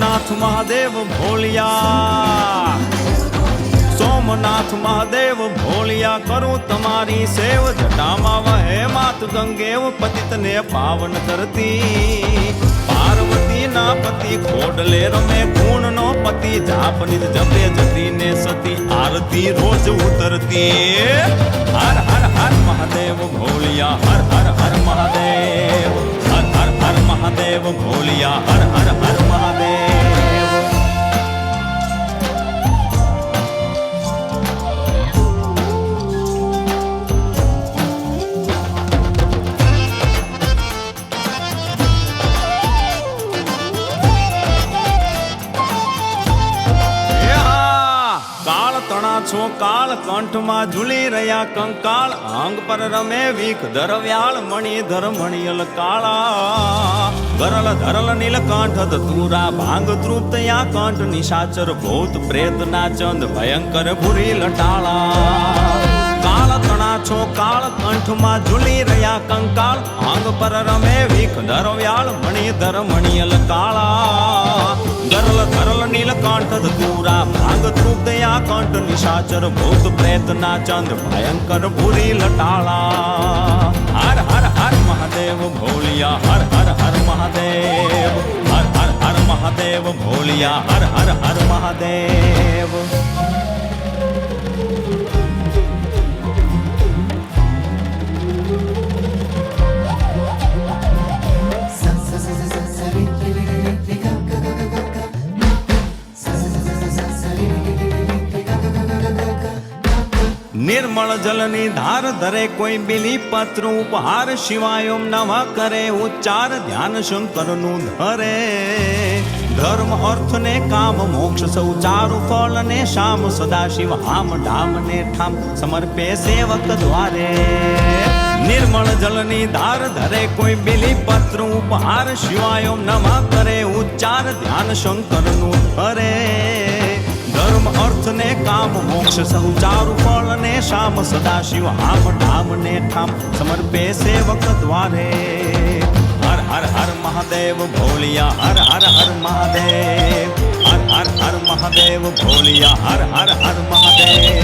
સોમનાથ મહાદેવ ભોલિયા, સોમનાથ મહાદેવ ભોલિયા, કરું તમારી સેવ, જટામાં વહે માત ગંગેવ, પતિતને પાવન કરતી, પાર્વતી ના પતિ ખોડલે રમે, ગુણ નો પતિ જાપ નિજ જપે, જતી ને સતી આરતી રોજ ઉતરતી. હર હર હર મહાદેવ ભોલિયા, હર હર હર મહાદેવ, હર હર હર મહાદેવ ભોલિયા, હર હર હર મહાદેવ. છો કાળ કંઠમાં ઝૂલી રહ્યા કંકાળ, અંગ પર રમે વીખ ધરવ્યાળ, મણિધર મણિયલ કાળા, ગરલ ધરલ નીલકંઠ ધતુરા, ભાંગ તૃપ્તયા કંઠ, નિશાચર ભૂત પ્રેત ના ચંદ, ભયંકર ભૂરી લટાળા. કાળ તણા છો કાળ કંઠમાં ઝૂલી રહ્યા કંકાળ, અંગ પર રમે વીખ ધરવ્યાળ, મણિધર મણિયલ કાળા, ગરલ ધરલ નીલકંઠ ધતુરા, ભાંગ તૃપ્તયા કંઠ, નિશાચર ભૂત પ્રેત ના ચંદ, ભયંકર ભૂરી લટાળા. હર હર હર મહાદેવ ભોલિયા, હર હર હર મહાદેવ, હર હર હર મહાદેવ ભોલિયા, હર હર હર મહાદેવ. નિર્મળ જલની ધાર ધરે કોઈ બિલી પત્ર ઉપહાર, શિવાય ઓમ નમઃ કરે ઉચ્ચાર, ધ્યાન શંકરનું ધરે, ધર્મ અર્થ ને કામ મોક્ષ સૌ ચારુ ફળ ને શામ, સદાશિવ હામ ડામ ને ઠામ, સમર્પે સેવક દ્વારે. નિર્મળ જલની ધાર ધરે કોઈ બિલી પત્ર ઉપહાર, શિવાય ઓમ નમઃ કરે ઉચ્ચાર, ધ્યાન શંકરનું ધરે, ધર્મ અર્થ ને કામ મોક્ષ સૌ ચારુ ફળ ને શામ, સદાશિવ હામ ધામ ને ઠામ, સમર્પે સેવક દ્વારે. હર હર હર મહાદેવ ભોલિયા, હર હર હર મહાદેવ, હર હર હર મહાદેવ ભોલિયા, હર હર હર મહાદેવ.